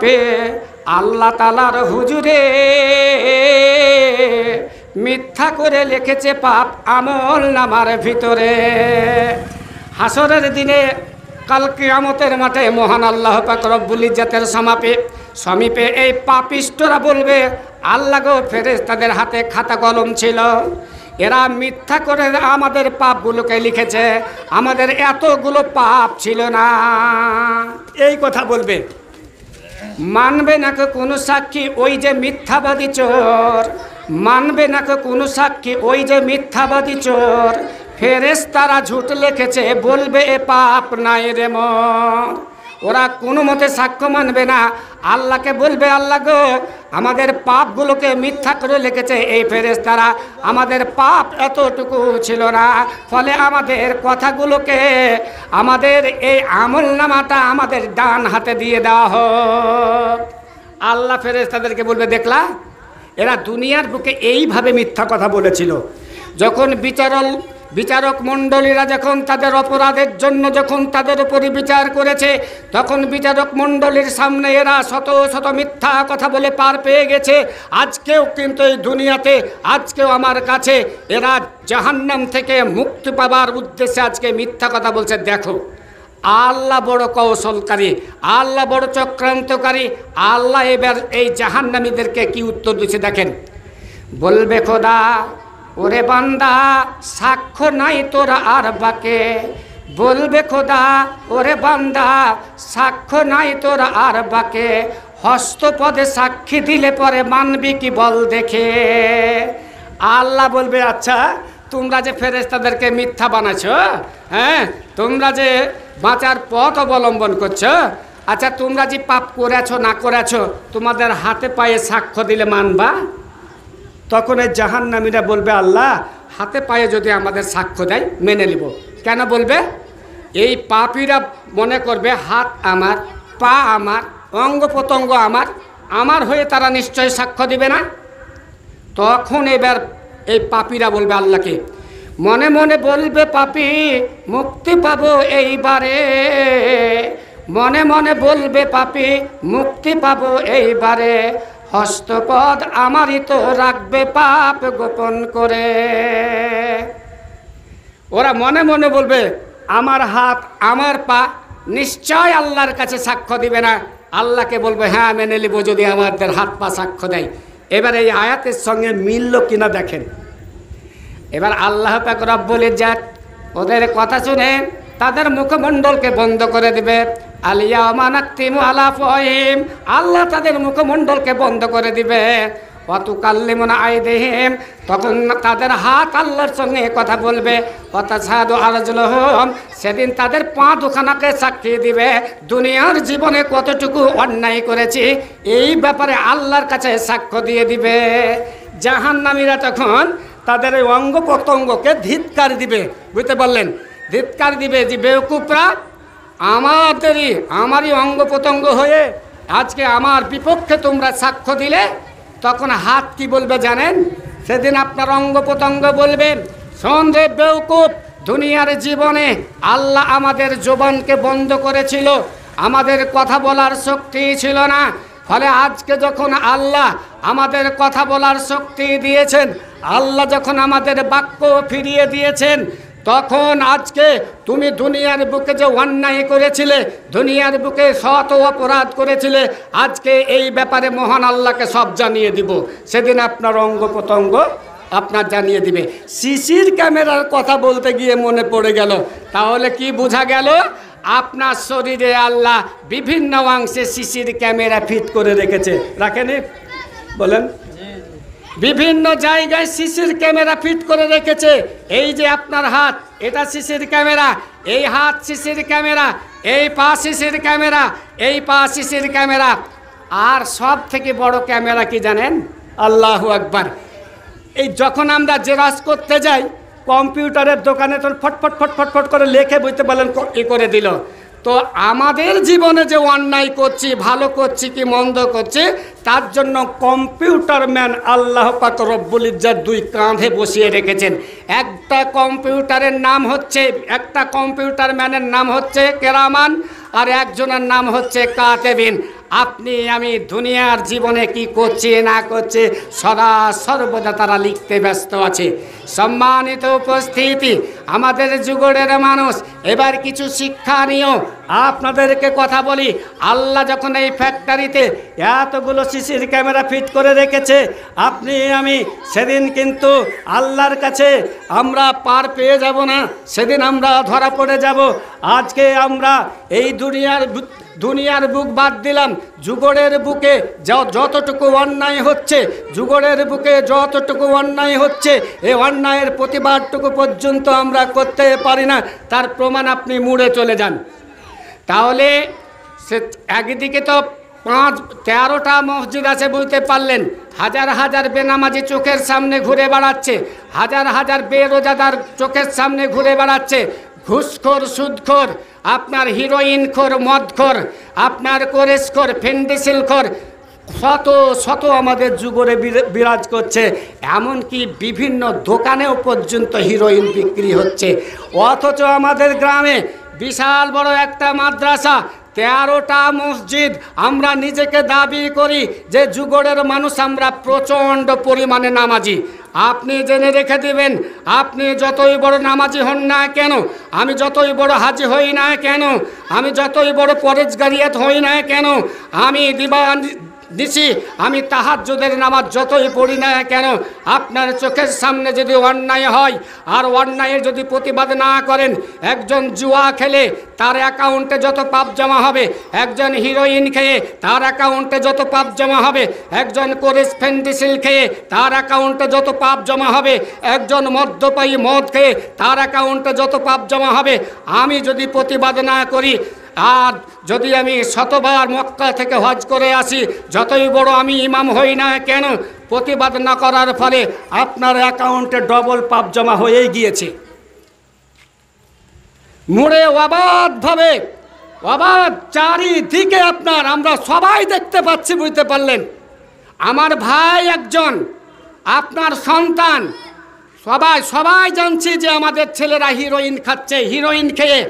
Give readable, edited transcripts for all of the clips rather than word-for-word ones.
Pay আল্লাহ তাআলার হুজুরে মিথ্যা করে লিখেছে পাপ আমল নামার ভিতরে। হাসরের দিনে কাল কিয়ামতের মাঠে মহান আল্লাহ পাক রব্বুল ইজ্জাতের সমীপে এই পাপিষ্টরা বলবে, আল্লাহ গো, ফেরেশতাদের হাতে খাতা কলম ছিল, এরা মিথ্যা করে আমাদের পাপগুলোকে লিখেছে, আমাদের এতগুলো পাপ ছিল না। এই কথা বলবে। মানবে না কোনো সাক্ষী ওই যে মিথ্যাবাদী চোর, মানবে না কোনো সাক্ষী ওই যে মিথ্যাবাদী চোর, ফেরেশতারা ঝুট লিখেছে বলবে এ পাপ নাই রে মোর। ওরা কোনো মতে সাক্ষ্য মানবে না, আল্লাহকে বলবে, আল্লাহ গো, আমাদের পাপগুলোকে মিথ্যা করে লিখেছে এই ফেরেশতারা, আমাদের পাপ এতটুকু ছিল না, ফলে আমাদের কথাগুলোকে, আমাদের এই আমলনামাটা আমাদের ডান হাতে দিয়ে দেওয়া হোক। আল্লাহ ফেরেশতাদেরকে বলবে, দেখলা, এরা দুনিয়ার বুকে এইভাবে মিথ্যা কথা বলেছিল। যখন বিচারক মণ্ডলীরা যখন তাদের অপরাধের জন্য যখন তাদের উপরই বিচার করেছে, তখন বিচারক মণ্ডলীর সামনে এরা শত শত মিথ্যা কথা বলে পার পেয়ে গেছে। আজকেও কিন্তু এই দুনিয়াতে, আজকেও আমার কাছে এরা জাহান্নাম থেকে মুক্তি পাবার উদ্দেশ্যে আজকে মিথ্যা কথা বলছে। দেখো, আল্লাহ বড় কৌশলকারী, আল্লাহ বড় চক্রান্তকারী। আল্লাহ এবার এই জাহান্নামীদেরকে কি উত্তর দিচ্ছে দেখেন। বলবে, খোদা, ওরে বান্দা, সাক্ষ্য নাই তোরা আর বাকে। বলবে, খোদা, ওরে বান্দা, সাক্ষ্য নাই তোরা আর বাকে, হস্তপদে সাক্ষী দিলে পরে মানবি কি বল দেখে। আল্লাহ বলবে, আচ্ছা, তোমরা যে ফেরেশতাদেরকে মিথ্যা বানাচ্ছো, হ্যাঁ, তোমরা যে বাঁচার পথ অবলম্বন করছো, আচ্ছা, তোমরা যে পাপ করেছো না করেছো, তোমাদের হাতে পায়ে সাক্ষ্য দিলে মানবা? তখন এই জাহান্নামীরা বলবে, আল্লাহ, হাতে পায়ে যদি আমাদের সাক্ষ্য দেয় মেনে নিব। কেন বলবে? এই পাপীরা মনে করবে হাত আমার, পা আমার, অঙ্গ প্রত্যঙ্গ আমার হয়ে তারা নিশ্চয় সাক্ষ্য দিবে না। তখন এবার এই পাপীরা বলবে আল্লাহকে, মনে মনে বলবে পাপী, মুক্তি পাবো এইবারে, মনে মনে বলবে পাপী, মুক্তি পাবো এইবারে, হস্তপদ আমারই তো রাখবে পাপ গোপন করে। ওরা মনে মনে বলবে, আমার হাত, আমার পা নিশ্চয় আল্লাহর কাছে সাক্ষ্য দিবে না। আল্লাহকে বলবে, হ্যাঁ, মেনে নিব যদি আমাদের হাত পা সাক্ষ্য দেয়। এবার এই আয়াতের সঙ্গে মিলল কিনা দেখেন। এবার আল্লাহ পাক রব্বুল ইজ্জাত ওদের কথা শুনে তাদের মুখমণ্ডলকে বন্ধ করে দিবে। আলিয়াউমা নাখতিমু আলা আফওয়াহিহিম, আল্লাহ তাদের মুখমণ্ডলকে বন্ধ করে দিবে। ওয়া তুকাল্লিমুনা আইদিহিম, তখন তাদের হাত আল্লাহর সঙ্গে কথা বলবে। ওয়া তাশহাদু আরজুলুহুম, সেদিন তাদের পা দুখানাকে সাক্ষী দিবে দুনিয়ার জীবনে কতটুকু অন্যায় করেছি, এই ব্যাপারে আল্লাহর কাছে সাক্ষ্য দিয়ে দিবে। জাহান্নামীরা তখন তাদের এই অঙ্গ প্রত্যঙ্গকে ধিক্কার দিবে। বুঝতে পারলেন? ধিক্কার দিবে যে বেওকুফরা, আমারই অঙ্গ প্রত্যঙ্গ হয়ে আজকে আমার বিপক্ষে তোমরা সাক্ষ্য দিলে। তখন হাত কি বলবে জানেন? সেদিন আপনার অঙ্গ প্রত্যঙ্গ বলবে, শোন রে বেওকুফ, দুনিয়ার জীবনে আল্লাহ আমাদের জবানকে বন্ধ করেছিল, আমাদের কথা বলার শক্তি ছিল না। ফলে আজকে যখন আল্লাহ আমাদের কথা বলার শক্তি দিয়েছেন, আল্লাহ যখন আমাদের বাক্য ফিরিয়ে দিয়েছেন, তখন আজকে তুমি দুনিয়ার বুকে যে অন্যায় করেছিলে, দুনিয়ার বুকে শত অপরাধ করেছিলে, আজকে এই ব্যাপারে মহান আল্লাহকে সব জানিয়ে দিব। সেদিন আপনার অঙ্গ প্রত্যঙ্গ আপনার জানিয়ে দিবে। সিসির ক্যামেরার কথা বলতে গিয়ে মনে পড়ে গেল, তাহলে কি বোঝা গেল? আপনার শরীরে আল্লাহ বিভিন্ন অংশে সিসির ক্যামেরা ফিট করে রেখেছে। রাখেনি? বলেন। বিভিন্ন জায়গায় সিসির ক্যামেরা ফিট করে রেখেছে। এই যে আপনার হাত, এটা সিসির ক্যামেরা, এই হাত সিসির ক্যামেরা, এই পা সিসির ক্যামেরা, এই পা সিসির ক্যামেরা। আর সব থেকে বড় ক্যামেরা কি জানেন? আল্লাহু আকবার। এই যখন আমরা জেরক্স করতে যাই কম্পিউটারের দোকানে, তখন ফটফট ফটফট ফট করে লেখে, বুঝতে পারলেন, ই করে দিল। তো আমাদের জীবনে যে অন্যায় করছি, ভালো করছি কি মন্দ করছি, তার জন্য কম্পিউটার ম্যান আল্লাহ পাক রব্বুল ইজ্জাত দুই কাঁধে বসিয়ে রেখেছেন। একটা কম্পিউটারের নাম হচ্ছে, একটা কম্পিউটার ম্যানের নাম হচ্ছে কেরামান, আর একজনের নাম হচ্ছে কাতেবিন। আপনি আমি দুনিয়ার জীবনে কি করছি না করছে সদা সর্বদা তারা লিখতে ব্যস্ত আছে। সম্মানিত উপস্থিতি, আমাদের যুগের মানুষ, এবার কিছু শিক্ষা নিয়েও আপনাদেরকে কথা বলি। আল্লাহ যখন এই ফ্যাক্টরিতে এতগুলো সিসির ক্যামেরা ফিট করে রেখেছে, আপনি আমি সেদিন কিন্তু আল্লাহর কাছে আমরা পার পেয়ে যাব না, সেদিন আমরা ধরা পড়ে যাব। আজকে আমরা এই দুনিয়ার বুক বাদ দিলাম, যুগের বুকে যতটুকু অন্যায় হচ্ছে, যুগের বুকে যতটুকু অন্যায় হচ্ছে, এই অন্যায়ের প্রতিবাদটুকু পর্যন্ত আমরা করতে পারি না। তার প্রমাণ আপনি মুড়ে চলে যান। তাহলে সে একদিকে তো 13টা মসজিদ আছে, বুঝতে পারলেন। হাজার হাজার বেনামাজি চোখের সামনে ঘুরে বেড়াচ্ছে, হাজার হাজার বেরোজাদার চোখের সামনে ঘুরে বেড়াচ্ছে। ঘুষখোর, সুদখোর, আপনার হিরোইনখোর, মদখোর, আপনার কোরেসখোর, ফেন্ডিসিলখোর, শত শত আমাদের যুগরে বিরাজ করছে। এমনকি বিভিন্ন দোকানেও পর্যন্ত হিরোইন বিক্রি হচ্ছে। অথচ আমাদের গ্রামে বিশাল বড় একটা মাদ্রাসা, 13টা মসজিদ, আমরা নিজেকে দাবি করি যে যুগের মানুষ আমরা প্রচণ্ড পরিমাণে নামাজি। আপনি জেনে রেখে দিবেন, আপনি যতই বড় নামাজি হন না কেন, আমি যতই বড় হাজি হই না কেন, আমি যতই বড় পরেজগারিয়াত হই না কেন, আমি দিছি, আমি তাহাজ্জুদের নামাজ যতই পড়ি না কেন, আপনার চোখের সামনে যদি অন্যায় হয় আর অন্যায়ের যদি প্রতিবাদ না করেন, একজন জুয়া খেলে তার অ্যাকাউন্টে যত পাপ জমা হবে, একজন হিরোইন খেয়ে তার অ্যাকাউন্টে যত পাপ জমা হবে, একজন কোরেস ফেন্ডিসিল খেয়ে তার অ্যাকাউন্টে যত পাপ জমা হবে, একজন মদ্যপায়ী মদ খেয়ে তার অ্যাকাউন্টে যত পাপ জমা হবে, আমি যদি প্রতিবাদ না করি, আর যদি আমি শতবার মক্কা থেকে হজ করে আসি, যতই বড় আমি ইমাম হই না কেন, প্রতিবাদ না করার ফলে আপনার অ্যাকাউন্টে ডবল পাপ জমা হয়েই গিয়েছে। মুড়ে অবাধভাবে, অবাধ চারিদিকে আপনার আমরা সবাই দেখতে পাচ্ছি, বুঝতে পারলেন। আমার ভাই একজন, আপনার সন্তান, সবাই জানছি যে আমাদের ছেলেরা হিরোইন খাচ্ছে, হিরোইন খেয়ে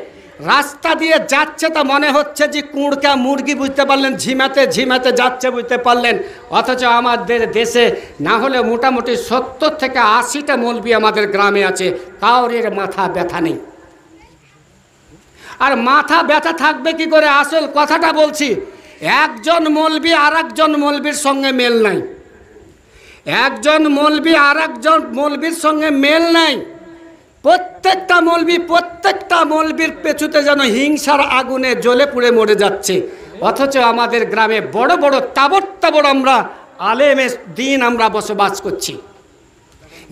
রাস্তা দিয়ে যাচ্ছে, তা মনে হচ্ছে যে কুঁড়কা মুরগি, বুঝতে পারলেন, ঝিমাতে ঝিমাতে যাচ্ছে, বুঝতে পারলেন। অথচ আমাদের দেশে না হলে মোটামুটি 70 থেকে 80টা মৌলবি আমাদের গ্রামে আছে, কাউরের মাথা ব্যথা নেই। আর মাথা ব্যথা থাকবে কি করে? আসল কথাটা বলছি, একজন মৌলবি আর একজন মৌলবির সঙ্গে মেল নাই, একজন মৌলবি আর একজন মৌলবির সঙ্গে মেল নাই। প্রত্যেকটা মৌলবির পেছুতে যেন হিংসার আগুনে জ্বলে পুড়ে মরে যাচ্ছে। অথচ আমাদের গ্রামে বড় বড় তাবড় আমরা আলেমে দিন আমরা বসবাস করছি,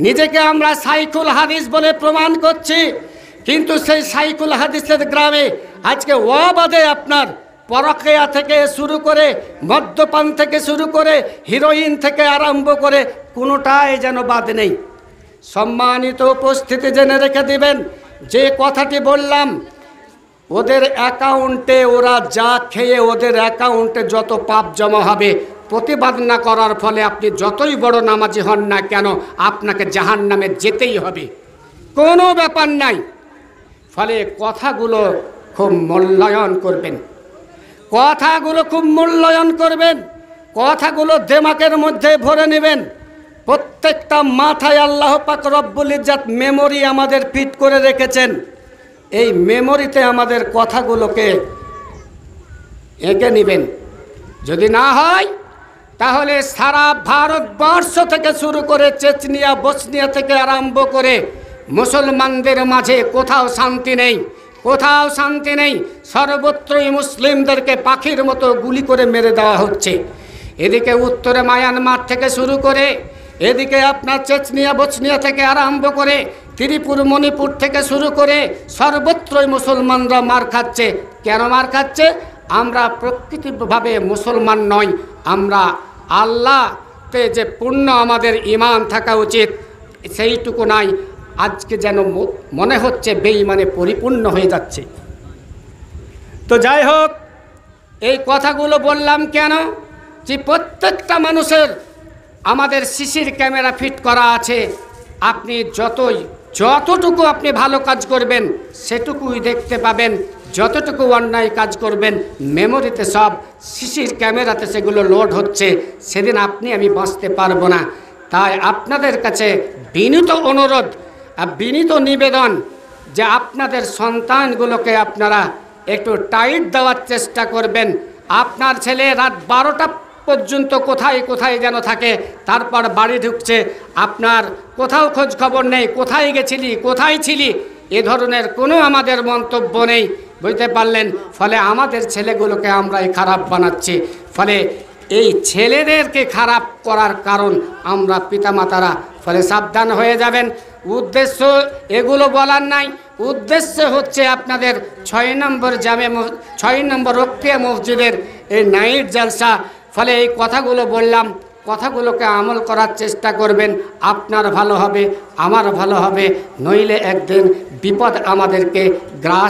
নিজেকে আমরা শাইখুল হাদিস বলে প্রমাণ করছি। কিন্তু সেই শাইখুল হাদিসের গ্রামে আজকে অবাধে আপনার পরকিয়া থেকে শুরু করে, মদ্যপান থেকে শুরু করে, হিরোইন থেকে আরম্ভ করে কোনোটাই যেন বাদ নেই। সম্মানিত উপস্থিতি, জেনে রেখে দিবেন, যে কথাটি বললাম, ওদের অ্যাকাউন্টে ওরা যা খেয়ে ওদের অ্যাকাউন্টে যত পাপ জমা হবে, প্রতিবাদ না করার ফলে আপনি যতই বড় নামাজি হন না কেন, আপনাকে জাহান্নামে যেতেই হবে, কোনো ব্যাপার নাই। ফলে কথাগুলো খুব মূল্যায়ন করবেন, কথাগুলো খুব মূল্যায়ন করবেন, কথাগুলো দিমাগের মধ্যে ভরে নেবেন। প্রত্যেকটা মাথায় আল্লাহ পাক রব্বুল ইজ্জত মেমোরি আমাদের ফিট করে রেখেছেন। এই মেমোরিতে আমাদের কথাগুলোকে এঁকে নেবেন। যদি না হয় তাহলে সারা ভারতবর্ষ থেকে শুরু করে চেচনিয়া, বসনিয়া থেকে আরম্ভ করে মুসলমানদের মাঝে কোথাও শান্তি নেই, কোথাও শান্তি নেই। সর্বত্রই মুসলিমদেরকে পাখির মতো গুলি করে মেরে দেওয়া হচ্ছে। এদিকে উত্তরে মায়ানমার থেকে শুরু করে, এদিকে আপনার চেচনিয়া, বসনিয়া থেকে আরম্ভ করে ত্রিপুর, মণিপুর থেকে শুরু করে সর্বত্রই মুসলমানরা মার খাচ্ছে। কেন মার খাচ্ছে? আমরা প্রকৃতিভাবে মুসলমান নই, আমরা আল্লাহতে যে পূর্ণ আমাদের ঈমান থাকা উচিত সেইটুকু নাই। আজকে যেন মনে হচ্ছে বেঈমানে পরিপূর্ণ হয়ে যাচ্ছে। তো যাই হোক, এই কথাগুলো বললাম কেন? যে প্রত্যেকটা মানুষের আমাদের সিসির ক্যামেরা ফিট করা আছে। আপনি যতটুকু আপনি ভালো কাজ করবেন সেটুকুই দেখতে পাবেন, যতটুকু অন্যায় কাজ করবেন মেমোরিতে সব সিসির ক্যামেরাতে সেগুলো লোড হচ্ছে, সেদিন আপনি আমি বাঁচতে পারবো না। তাই আপনাদের কাছে বিনীত অনুরোধ আর বিনীত নিবেদন যে আপনাদের সন্তানগুলোকে আপনারা একটু টাইট দেওয়ার চেষ্টা করবেন। আপনার ছেলে রাত 12টা পর্যন্ত কোথায় কোথায় যেন থাকে, তারপর বাড়ি ঢুকছে, আপনার কোথাও খোঁজ খবর নেই, কোথায় গেছিলি, কোথায় ছিলি, এ ধরনের কোনো আমাদের মন্তব্য নেই, বুঝতে পারলেন। ফলে আমাদের ছেলেগুলোকে আমরাই খারাপ বানাচ্ছি। ফলে এই ছেলেদেরকে খারাপ করার কারণ আমরা পিতামাতারা। ফলে সাবধান হয়ে যাবেন। উদ্দেশ্য এগুলো বলার নাই, উদ্দেশ্য হচ্ছে আপনাদের 6 নম্বর 6 নম্বর রোকেয়া মসজিদের এই নাইট জালসা। ফলে এই কথাগুলো বললাম, কথাগুলোকে আমল করার চেষ্টা করবেন। আপনার ভালো হবে, আমার ভালো হবে, নইলে একদিন বিপদ আমাদেরকে গ্রাস